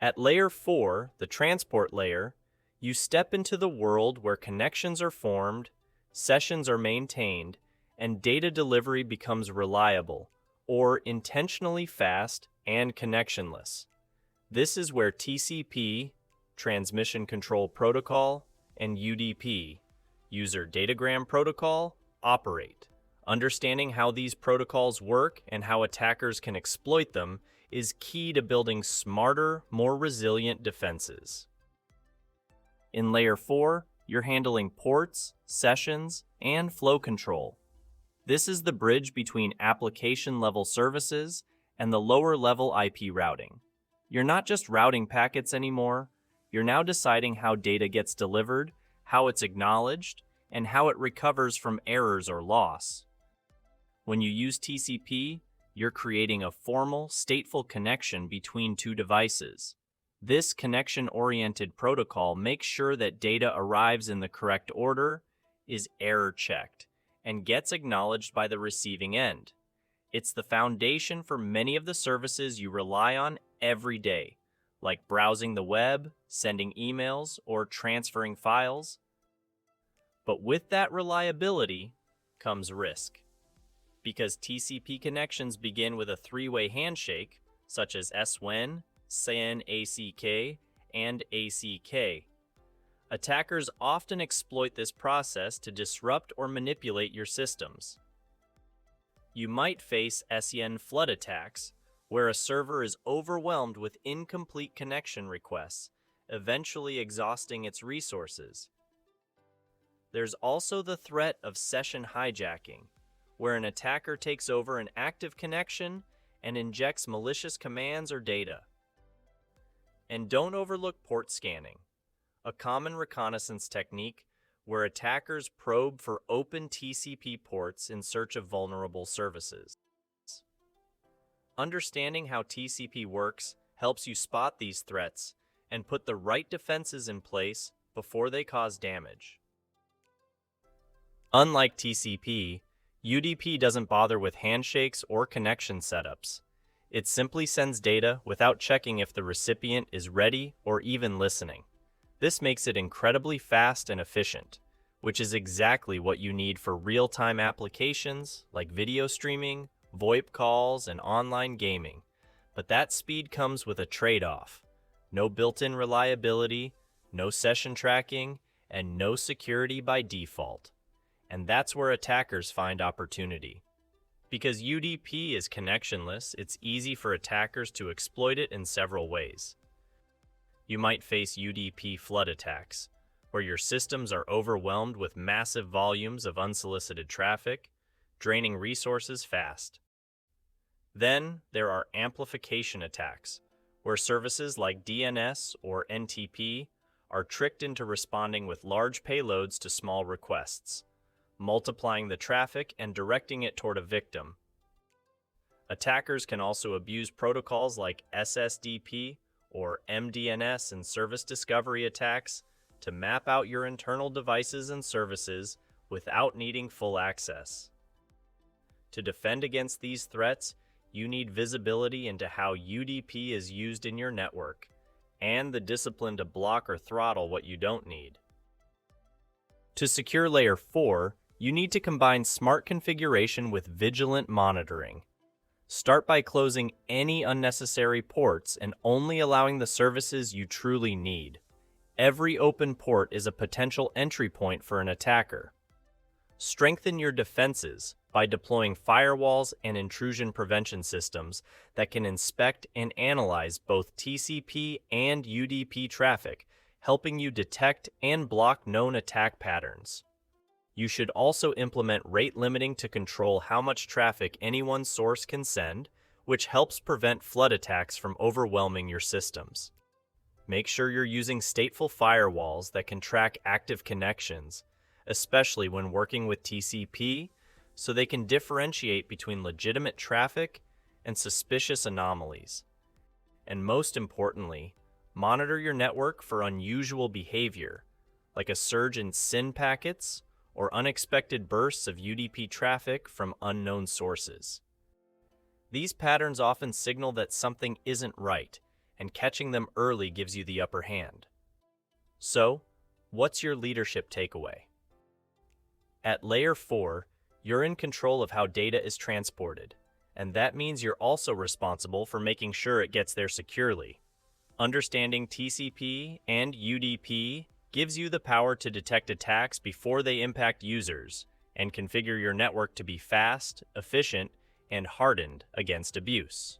At layer 4, the transport layer, you step into the world where connections are formed, sessions are maintained, and data delivery becomes reliable, or intentionally fast and connectionless. This is where TCP, Transmission Control Protocol, and UDP, User Datagram Protocol, operate. Understanding how these protocols work and how attackers can exploit them is key to building smarter, more resilient defenses. In Layer 4, you're handling ports, sessions, and flow control. This is the bridge between application-level services and the lower-level IP routing. You're not just routing packets anymore, you're now deciding how data gets delivered, how it's acknowledged, and how it recovers from errors or loss. When you use TCP, you're creating a formal, stateful connection between two devices. This connection-oriented protocol makes sure that data arrives in the correct order, is error-checked, and gets acknowledged by the receiving end. It's the foundation for many of the services you rely on every day, like browsing the web, sending emails, or transferring files. But with that reliability comes risk. Because TCP connections begin with a three-way handshake, such as SWN, SAN ACK, and ACK. Attackers often exploit this process to disrupt or manipulate your systems. You might face SEN flood attacks, where a server is overwhelmed with incomplete connection requests, eventually exhausting its resources. There's also the threat of session hijacking, where an attacker takes over an active connection and injects malicious commands or data. And don't overlook port scanning, a common reconnaissance technique where attackers probe for open TCP ports in search of vulnerable services. Understanding how TCP works helps you spot these threats and put the right defenses in place before they cause damage. Unlike TCP, UDP doesn't bother with handshakes or connection setups. It simply sends data without checking if the recipient is ready or even listening. This makes it incredibly fast and efficient, which is exactly what you need for real-time applications like video streaming, VoIP calls, and online gaming. But that speed comes with a trade-off. No built-in reliability, no session tracking, and no security by default. And that's where attackers find opportunity. Because UDP is connectionless, it's easy for attackers to exploit it in several ways. You might face UDP flood attacks, where your systems are overwhelmed with massive volumes of unsolicited traffic, draining resources fast. Then there are amplification attacks, where services like DNS or NTP are tricked into responding with large payloads to small requests, multiplying the traffic and directing it toward a victim. Attackers can also abuse protocols like SSDP or MDNS in service discovery attacks to map out your internal devices and services without needing full access. To defend against these threats, you need visibility into how UDP is used in your network, and the discipline to block or throttle what you don't need. To secure Layer 4, you need to combine smart configuration with vigilant monitoring. Start by closing any unnecessary ports and only allowing the services you truly need. Every open port is a potential entry point for an attacker. Strengthen your defenses by deploying firewalls and intrusion prevention systems that can inspect and analyze both TCP and UDP traffic, helping you detect and block known attack patterns. You should also implement rate limiting to control how much traffic any one source can send, which helps prevent flood attacks from overwhelming your systems. Make sure you're using stateful firewalls that can track active connections, especially when working with TCP, so they can differentiate between legitimate traffic and suspicious anomalies. And most importantly, monitor your network for unusual behavior, like a surge in SYN packets or unexpected bursts of UDP traffic from unknown sources. These patterns often signal that something isn't right, and catching them early gives you the upper hand. So, what's your leadership takeaway? At Layer 4, you're in control of how data is transported, and that means you're also responsible for making sure it gets there securely. Understanding TCP and UDP gives you the power to detect attacks before they impact users and configure your network to be fast, efficient, and hardened against abuse.